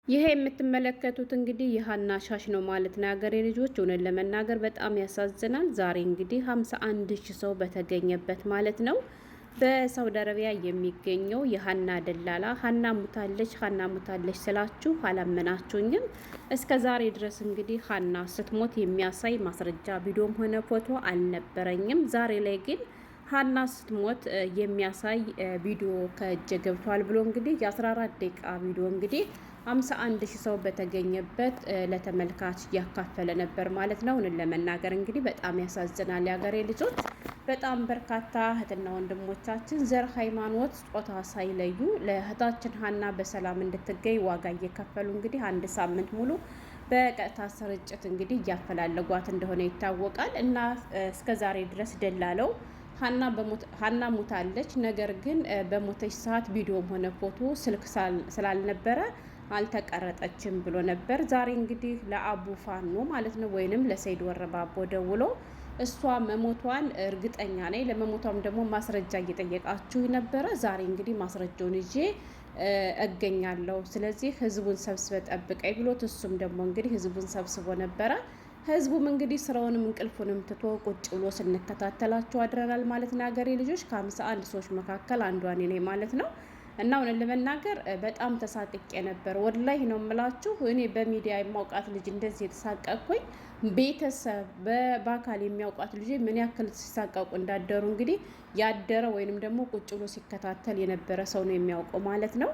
ይሄ የምትመለከቱት እንግዲህ የሀና ሻሽ ነው ማለት ነው። የሀገሬ ልጆች እውነት ለመናገር በጣም ያሳዝናል። ዛሬ እንግዲህ 51 ሺህ ሰው በተገኘበት ማለት ነው በሳውዲ አረቢያ የሚገኘው የሀና ደላላ ሀና ሙታለች ስላችሁ አላመናችሁኝም። እስከ ዛሬ ድረስ እንግዲህ ሀና ስትሞት የሚያሳይ ማስረጃ ቪዲዮም ሆነ ፎቶ አልነበረኝም። ዛሬ ላይ ግን ሀና ስትሞት የሚያሳይ ቪዲዮ ከእጅ ገብቷል ብሎ እንግዲህ የ14 ደቂቃ ቪዲዮ እንግዲህ 51 ሺህ ሰው በተገኘበት ለተመልካች እያካፈለ ነበር ማለት ነው። እውነት ለመናገር እንግዲህ በጣም ያሳዝናል። የሀገሬ ልጆች በጣም በርካታ እህትና ወንድሞቻችን ዘር፣ ሃይማኖት፣ ጾታ ሳይለዩ ለእህታችን ሀና በሰላም እንድትገኝ ዋጋ እየከፈሉ እንግዲህ አንድ ሳምንት ሙሉ በቀጥታ ስርጭት እንግዲህ እያፈላለጓት እንደሆነ ይታወቃል። እና እስከ ዛሬ ድረስ ደላለው ሀና ሞታለች፣ ነገር ግን በሞተች ሰዓት ቪዲዮም ሆነ ፎቶ ስልክ ስላልነበረ አልተቀረጠችም ብሎ ነበር። ዛሬ እንግዲህ ለአቡ ፋኖ ማለት ነው ወይንም ለሰይድ ወረባቦ ደውሎ እሷ መሞቷን እርግጠኛ ነኝ፣ ለመሞቷም ደግሞ ማስረጃ እየጠየቃችሁ ነበረ። ዛሬ እንግዲህ ማስረጃውን ይዤ እገኛለሁ፣ ስለዚህ ህዝቡን ሰብስበ ጠብቀኝ ብሎት እሱም ደግሞ እንግዲህ ህዝቡን ሰብስቦ ነበረ። ህዝቡም እንግዲህ ስራውንም እንቅልፉንም ትቶ ቁጭ ብሎ ስንከታተላቸው አድረናል ማለት ነው። ሀገሬ ልጆች ከ51 ሰዎች መካከል አንዷ እኔ ነኝ ማለት ነው። እና እውነት ለመናገር በጣም ተሳቅቄ ነበር። ወላሂ ነው የምላችሁ። እኔ በሚዲያ የማውቃት ልጅ እንደዚህ የተሳቀቅኩኝ ቤተሰብ በአካል የሚያውቃት ልጅ ምን ያክል ሲሳቀቁ እንዳደሩ እንግዲህ ያደረ ወይንም ደግሞ ቁጭ ብሎ ሲከታተል የነበረ ሰው ነው የሚያውቀው ማለት ነው።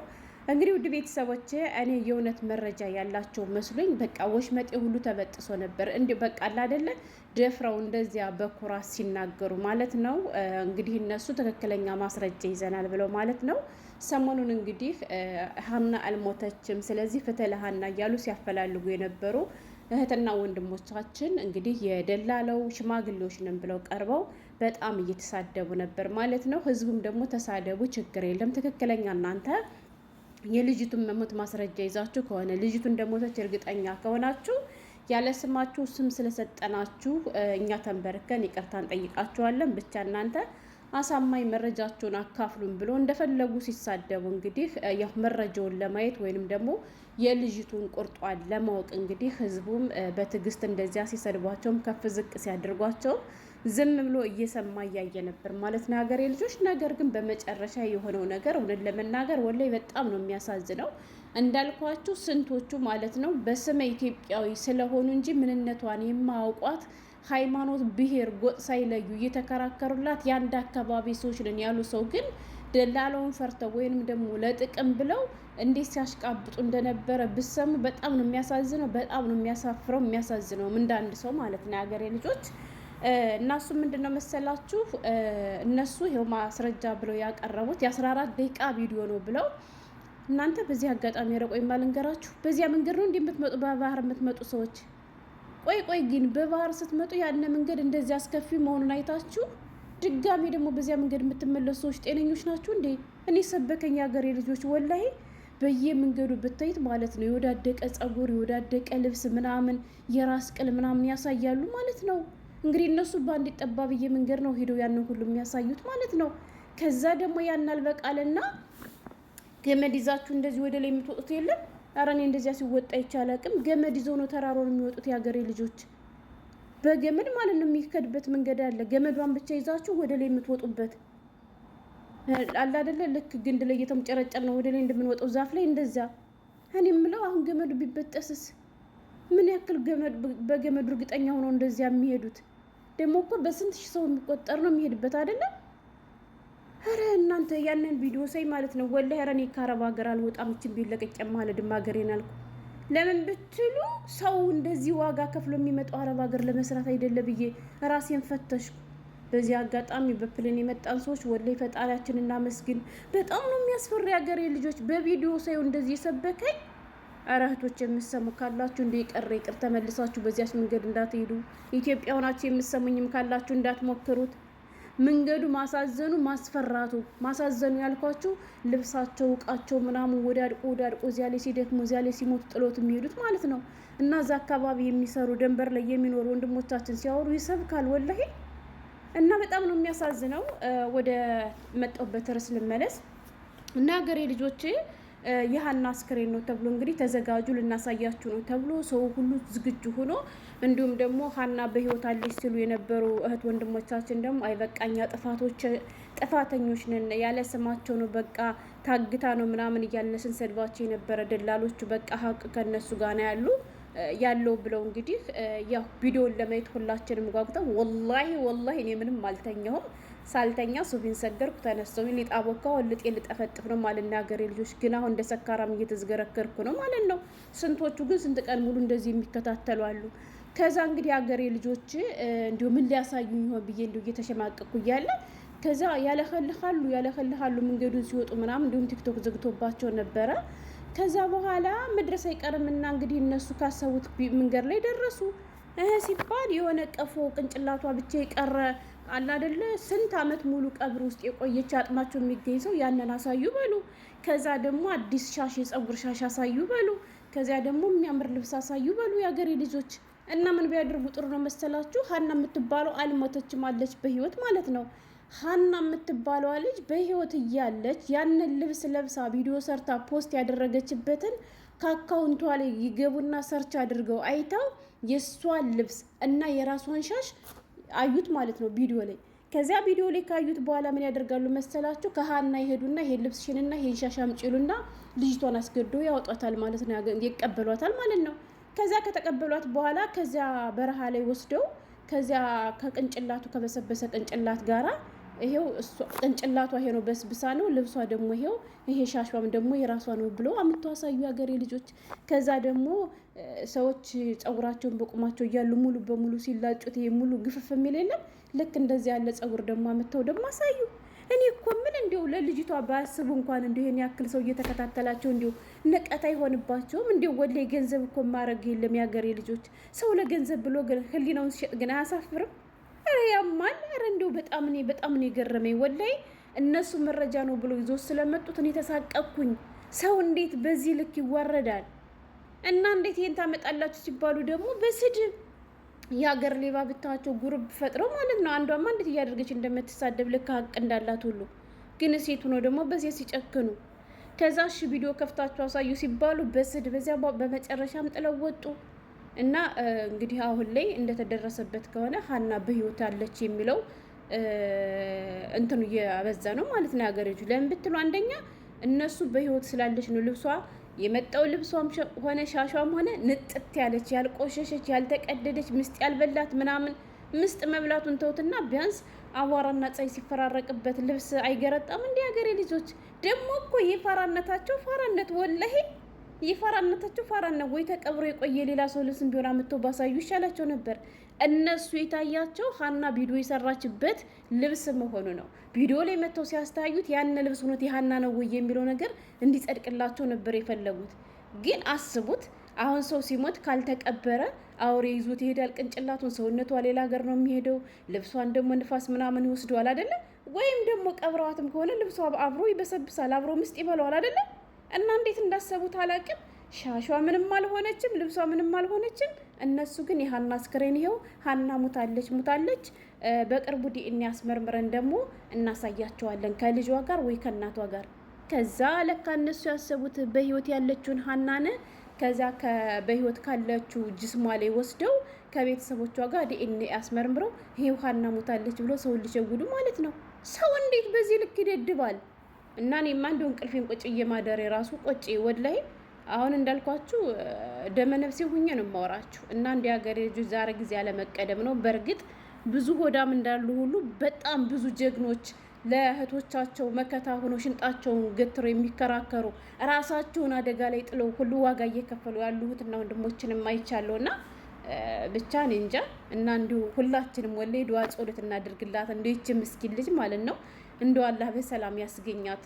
እንግዲህ ውድ ቤተሰቦቼ እኔ የእውነት መረጃ ያላቸው መስሎኝ በቃ ወሽመጤ ሁሉ ተበጥሶ ነበር። እንዲ በቃ አይደለ ደፍረው እንደዚያ በኩራት ሲናገሩ ማለት ነው። እንግዲህ እነሱ ትክክለኛ ማስረጃ ይዘናል ብለው ማለት ነው። ሰሞኑን እንግዲህ ሀና አልሞተችም፣ ስለዚህ ፍትህ ለሀና እያሉ ሲያፈላልጉ የነበሩ እህትና ወንድሞቻችን እንግዲህ የደላለው ሽማግሌዎች ነን ብለው ቀርበው በጣም እየተሳደቡ ነበር ማለት ነው። ህዝቡም ደግሞ ተሳደቡ፣ ችግር የለም ትክክለኛ እናንተ የልጅቱን መሞት ማስረጃ ይዛችሁ ከሆነ ልጅቱ እንደሞተች እርግጠኛ ከሆናችሁ ያለ ስማችሁ ስም ስለሰጠናችሁ እኛ ተንበርከን ይቅርታ እንጠይቃችኋለን፣ ብቻ እናንተ አሳማኝ መረጃቸውን አካፍሉን ብሎ እንደፈለጉ ሲሳደቡ እንግዲህ ያው መረጃውን ለማየት ወይንም ደግሞ የልጅቱን ቁርጧን ለማወቅ እንግዲህ ህዝቡም በትዕግስት እንደዚያ ሲሰድቧቸውም ከፍ ዝቅ ሲያደርጓቸው ዝም ብሎ እየሰማ እያየ ነበር ማለት ነው ሀገሬ ልጆች። ነገር ግን በመጨረሻ የሆነው ነገር እውነት ለመናገር ወላሂ በጣም ነው የሚያሳዝነው። እንዳልኳችሁ ስንቶቹ ማለት ነው በስመ ኢትዮጵያዊ ስለሆኑ እንጂ ምንነቷን የማያውቋት ሃይማኖት፣ ብሔር፣ ጎጥ ሳይለዩ እየተከራከሩላት የአንድ አካባቢ ሰዎች ነን ያሉ ሰው ግን ደላለውን ፈርተው ወይንም ደግሞ ለጥቅም ብለው እንዴት ሲያሽቃብጡ እንደነበረ ብሰሙ በጣም ነው የሚያሳዝነው። በጣም ነው የሚያሳፍረው የሚያሳዝነውም እንዳንድ ሰው ማለት ነው የሀገሬ ልጆች። እናሱ ምንድነው መሰላችሁ እነሱ ይሄው ማስረጃ ብለው ያቀረቡት የ14 ደቂቃ ቪዲዮ ነው ብለው እናንተ በዚህ አጋጣሚ ረቆይ ማልንገራችሁ በዚያ መንገድ ነው እንደምትመጡ በባህር የምትመጡ ሰዎች ቆይ ግን በባህር ስትመጡ ያነ መንገድ እንደዚህ አስከፊ መሆኑን አይታችሁ ድጋሚ ደግሞ በዚያ መንገድ የምትመለሱ ሰዎች ጤነኞች ናችሁ እንዴ? እኔ ሰበከኝ ሀገሬ ልጆች ወላሂ በየመንገዱ ብታይት ማለት ነው የወዳደቀ ጸጉር፣ የወዳደቀ ልብስ ምናምን የራስ ቅል ምናምን ያሳያሉ ማለት ነው። እንግዲህ እነሱ በአንድ ጠባብ መንገድ ነው ሄደው ያንን ሁሉ የሚያሳዩት ማለት ነው። ከዛ ደግሞ ያናል በቃልና ገመድ ይዛችሁ እንደዚህ ወደ ላይ የምትወጡት የለም። ኧረ እኔ እንደዚያ ሲወጣ ይቻላል አቅም ገመድ ይዘው ነው ተራራውን የሚወጡት የሀገሬ ልጆች። በገመድ ማለት ነው የሚከድበት መንገድ አለ። ገመዷን ብቻ ይዛችሁ ወደ ላይ የምትወጡበት አለ አይደለ? ልክ ግንድ ላይ እየተምጨረጨር ነው ወደ ላይ እንደምንወጣው ዛፍ ላይ እንደዛ። እኔ የምለው አሁን ገመዱ ቢበጠስስ ምን ያክል በገመዱ እርግጠኛ ሆነው እንደዚያ የሚሄዱት? ደግሞ እኮ በስንት ሺህ ሰው የሚቆጠር ነው የሚሄድበት አይደለም? ኧረ እናንተ ያንን ቪዲዮ ሳይ ማለት ነው ወላሂ ኧረ እኔ ከአረብ ሀገር አልወጣም እችን ቢለቀቅ ማለድም ሀገሬን አልኩ። ለምን ብትሉ ሰው እንደዚህ ዋጋ ከፍሎ የሚመጣው አረብ ሀገር ለመስራት አይደለ ብዬ ራሴን ፈተሽኩ። በዚህ አጋጣሚ በፕሌን የመጣን ሰዎች ወላሂ ፈጣሪያችን እናመስግን። በጣም ነው የሚያስፈራ ሀገሬ ልጆች። በቪዲዮ ሳይው እንደዚህ የሰበከኝ ኧረ እህቶች የምትሰሙ ካላችሁ እንደ ይቅር ተመልሳችሁ በዚያች መንገድ እንዳትሄዱ። ኢትዮጵያ ሆናችሁ የምትሰሙኝም ካላችሁ እንዳትሞክሩት። መንገዱ ማሳዘኑ ማስፈራቱ ማሳዘኑ ያልኳችሁ ልብሳቸው እቃቸው ምናምን ወዳድቆ እዚያ ላይ ሲደክሙ እዚያ ላይ ሲሞቱ ጥሎት የሚሄዱት ማለት ነው። እና እዛ አካባቢ የሚሰሩ ደንበር ላይ የሚኖሩ ወንድሞቻችን ሲያወሩ ይሰብካል ወላሂ። እና በጣም ነው የሚያሳዝነው። ወደ መጣሁበት ርዕስ ልመለስ እና ሀገሬ ልጆቼ የሀና አስክሬን ነው ተብሎ እንግዲህ ተዘጋጁ ልናሳያችሁ ነው ተብሎ ሰው ሁሉ ዝግጁ ሆኖ እንዲሁም ደግሞ ሀና በህይወት አለች ሲሉ የነበሩ እህት ወንድሞቻችን ደግሞ አይበቃኛ ጥፋተኞች ነን ያለ ስማቸው ነው በቃ ታግታ ነው ምናምን እያልን ስንሰድባቸው የነበረ ደላሎቹ በቃ ሀቅ ከነሱ ጋር ነው ያለው ብለው እንግዲህ ያው ቪዲዮን ለማየት ሁላችንም ጓጉተን ወላሂ እኔ ምንም አልተኛሁም። ሳልተኛ ሱቢን ሰገርኩ ተነስተው ሊጣ ቦካው ልጤ ልጠፈጥፍ ነው ማለት ነው። ሀገሬ ልጆች ግን አሁን እንደ ሰካራም እየተዝገረከርኩ ነው ማለት ነው። ስንቶቹ ግን ስንት ቀን ሙሉ እንደዚህ የሚከታተሉ አሉ። ከዛ እንግዲህ ሀገሬ ልጆች እንዲሁ ምን ሊያሳዩኝ ይሆን ብዬ እንዲሁ እየተሸማቀቅኩ እያለ ከዛ ያለኸልሃሉ መንገዱን ሲወጡ ምናምን እንዲሁም ቲክቶክ ዘግቶባቸው ነበረ። ከዛ በኋላ መድረስ አይቀርምና እንግዲህ እነሱ ካሰቡት መንገድ ላይ ደረሱ ሲባል የሆነ ቀፎ ቅንጭላቷ ብቻ የቀረ አለ አይደለ? ስንት አመት ሙሉ ቀብር ውስጥ የቆየች አጥማቸው የሚገኝ ሰው ያንን አሳዩ በሉ። ከዛ ደግሞ አዲስ ሻሽ የጸጉር ሻሽ አሳዩ በሉ። ከዚያ ደግሞ የሚያምር ልብስ አሳዩ በሉ የሀገሬ ልጆች። እና ምን ቢያደርጉ ጥሩ ነው መሰላችሁ? ሀና የምትባለው አልሞተችም አለች በህይወት ማለት ነው። ሀና የምትባለዋ ልጅ በህይወት እያለች ያንን ልብስ ለብሳ ቪዲዮ ሰርታ ፖስት ያደረገችበትን ከአካውንቷ ላይ ይገቡና ሰርች አድርገው አይተው የእሷን ልብስ እና የራሷን ሻሽ አዩት ማለት ነው ቪዲዮ ላይ። ከዚያ ቪዲዮ ላይ ካዩት በኋላ ምን ያደርጋሉ መሰላችሁ? ከሀና ይሄዱና ይሄን ልብስሽንና ይሄን ሻሽ አምጪሉና ልጅቷን አስገዶ ያወጧታል ማለት ነው፣ ይቀበሏታል ማለት ነው። ከዚያ ከተቀበሏት በኋላ ከዚያ በረሃ ላይ ወስደው ከዚያ ከቅንጭላቱ ከበሰበሰ ቅንጭላት ጋራ ይሄው ቅንጭላቷ ይሄ ነው በስብሳ ነው፣ ልብሷ ደግሞ ይሄ ሻሿም ደግሞ የራሷ ነው ብሎ አምጥቶ አሳዩ ሀገሬ ልጆች። ከዛ ደግሞ ሰዎች ጸጉራቸውን በቁማቸው እያሉ ሙሉ በሙሉ ሲላጩት ይሄ ሙሉ ግፍፍ የሚል የለም ልክ እንደዚህ ያለ ጸጉር ደግሞ አምጥተው ደግሞ አሳዩ። እኔ እኮ ምን እንዲሁ ለልጅቷ ባያስቡ እንኳን እንዲሁ ይሄን ያክል ሰው እየተከታተላቸው እንዲሁ ነቀታ አይሆንባቸውም? እንዲሁ ወላሂ ገንዘብ እኮ ማድረግ የለም የሀገሬ ልጆች። ሰው ለገንዘብ ብሎ ግን ህሊናውን ሲሸጥ ግን አያሳፍርም? ኧረ ያማል። ኧረ እንዲሁ በጣም እኔ ገረመኝ ወላሂ። እነሱ መረጃ ነው ብሎ ይዞ ስለመጡት እኔ ተሳቀቅኩኝ። ሰው እንዴት በዚህ ልክ ይዋረዳል? እና እንዴት ይሄን ታመጣላችሁ ሲባሉ ደግሞ በስድብ የሀገር ሌባ ብታቸው ጉርብ ፈጥረው ማለት ነው። አንዷማ እንዴት እያደረገች እንደምትሳደብ ልክ ሀቅ እንዳላት ሁሉ ግን ሴቱ ነው ደግሞ በዚያ ሲጨክኑ። ከዛ እሺ ቪዲዮ ከፍታቸው አሳዩ ሲባሉ በስድብ በዚያ በመጨረሻም ጥለው ወጡ። እና እንግዲህ አሁን ላይ እንደተደረሰበት ከሆነ ሀና በህይወት አለች የሚለው እንትኑ እያበዛ ነው ማለት ነው ያገሬጁ። ለምን ብትሉ አንደኛ እነሱ በህይወት ስላለች ነው ልብሷ የመጣው ልብሷም ሆነ ሻሿም ሆነ ንጥት ያለች ያልቆሸሸች ያልተቀደደች ምስጥ ያልበላት ምናምን። ምስጥ መብላቱን ተውትና ቢያንስ አቧራና ፀሐይ ሲፈራረቅበት ልብስ አይገረጣም? እንዲህ ሀገሬ ልጆች ደግሞ እኮ የፋራነታቸው ፋራነት ወላሂ የፋራነታቸው ፋራነት ወይ ተቀብሮ የቆየ ሌላ ሰው ልብስም ቢሆን አምጥቶ ባሳዩ ይሻላቸው ነበር። እነሱ የታያቸው ሀና ቪዲዮ የሰራችበት ልብስ መሆኑ ነው። ቪዲዮ ላይ መጥተው ሲያስተያዩት ያን ልብስ እውነት የሀና ነው ወይ የሚለው ነገር እንዲጸድቅላቸው ነበር የፈለጉት። ግን አስቡት፣ አሁን ሰው ሲሞት ካልተቀበረ አውሬ ይዞት ይሄዳል ቅንጭላቱን። ሰውነቷ ሌላ ሀገር ነው የሚሄደው። ልብሷን ደግሞ ንፋስ ምናምን ይወስደዋል አይደለም? ወይም ደግሞ ቀብረዋትም ከሆነ ልብሷ አብሮ ይበሰብሳል፣ አብሮ ምስጥ ይበለዋል አይደለም? እና እንዴት እንዳሰቡት አላውቅም። ሻሿ ምንም አልሆነችም፣ ልብሷ ምንም አልሆነችም። እነሱ ግን የሀና አስክሬን ይኸው ሀና ሙታለች። በቅርቡ ዲኤንኤ አስመርምረን ደግሞ እናሳያቸዋለን ከልጇ ጋር ወይ ከእናቷ ጋር። ከዛ ለካ እነሱ ያሰቡት በህይወት ያለችውን ሀናን ከዛ በህይወት ካለችው ጅስሟ ላይ ወስደው ከቤተሰቦቿ ጋር ዲኤንኤ አስመርምረው ይሄው ሀና ሙታለች ብሎ ሰውን ሊሸውዱ ማለት ነው። ሰው እንዴት በዚህ ልክ ይደድባል? እና እኔማ እንደው እንቅልፌን ቁጭ እየማደር የራሱ ቆጭ ወላሂ። አሁን እንዳልኳችሁ ደመነፍሴ ሁኜ ነው የማወራችሁ። እና እንደ ሀገሬ ልጆች ዛሬ ጊዜ ያለመቀደም ነው። በእርግጥ ብዙ ሆዳም እንዳሉ ሁሉ በጣም ብዙ ጀግኖች ለእህቶቻቸው መከታ ሆኖ ሽንጣቸውን ገትረው የሚከራከሩ ራሳቸውን አደጋ ላይ ጥለው ሁሉ ዋጋ እየከፈሉ ያሉ እህትና ወንድሞችንም አይቻለሁ። እና ብቻ እኔ እንጃ። እና እንዲሁ ሁላችንም ወላሂ ዱዓ ጸሎት እናድርግላት። እንደው ይህች ምስኪን ልጅ ማለት ነው እንደው አላህ በሰላም ያስገኛት።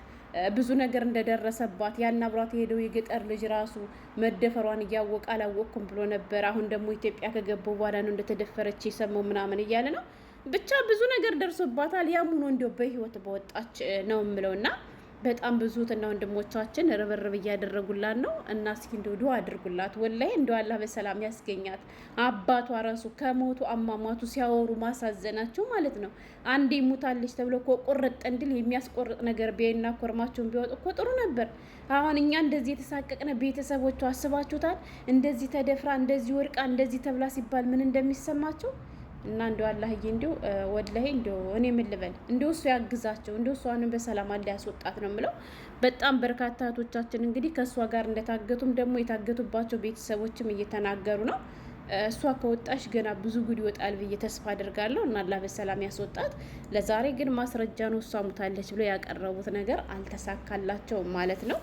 ብዙ ነገር እንደደረሰባት ያን አብሯት የሄደው የገጠር ልጅ ራሱ መደፈሯን እያወቀ አላወቅኩም ብሎ ነበር። አሁን ደግሞ ኢትዮጵያ ከገባው በኋላ ነው እንደተደፈረች የሰማው ምናምን እያለ ነው። ብቻ ብዙ ነገር ደርሶባታል። ያም ሆኖ እንደው በህይወት በወጣች ነው የምለውና በጣም ብዙ እህትና ወንድሞቻችን ርብርብ እያደረጉላት ነው። እና እስኪ እንደው ዱአ አድርጉላት። ወላሂ እንደው አላህ በሰላም ያስገኛት። አባቷ ራሱ ከሞቱ አሟሟቱ ሲያወሩ ማሳዘናቸው ማለት ነው። አንዴ ሙታለች ተብሎ እኮ ቁርጥ እንድል የሚያስቆርጥ ነገር ቢያይና ኮርማቸውን ቢወጡ እኮ ጥሩ ነበር። አሁን እኛ እንደዚህ የተሳቀቅነ ቤተሰቦቿ አስባችሁታል? እንደዚህ ተደፍራ እንደዚህ ወድቃ እንደዚህ ተብላ ሲባል ምን እንደሚሰማቸው እና እንደው አላህዬ እንደው ወላሂ እንደው እኔ ምን ልበል እንደው እሱ ያግዛቸው እንደው እሷንም በሰላም አለ ያስወጣት ነው የምለው። በጣም በርካታ እህቶቻችን እንግዲህ ከእሷ ጋር እንደታገቱም ደግሞ የታገቱባቸው ቤተሰቦችም እየተናገሩ ነው። እሷ ከወጣሽ ገና ብዙ ጉድ ይወጣል ብዬ ተስፋ አድርጋለሁ እና አላህ በሰላም ያስወጣት። ለዛሬ ግን ማስረጃ ነው እሷ ሙታለች ብሎ ያቀረቡት ነገር አልተሳካላቸውም ማለት ነው።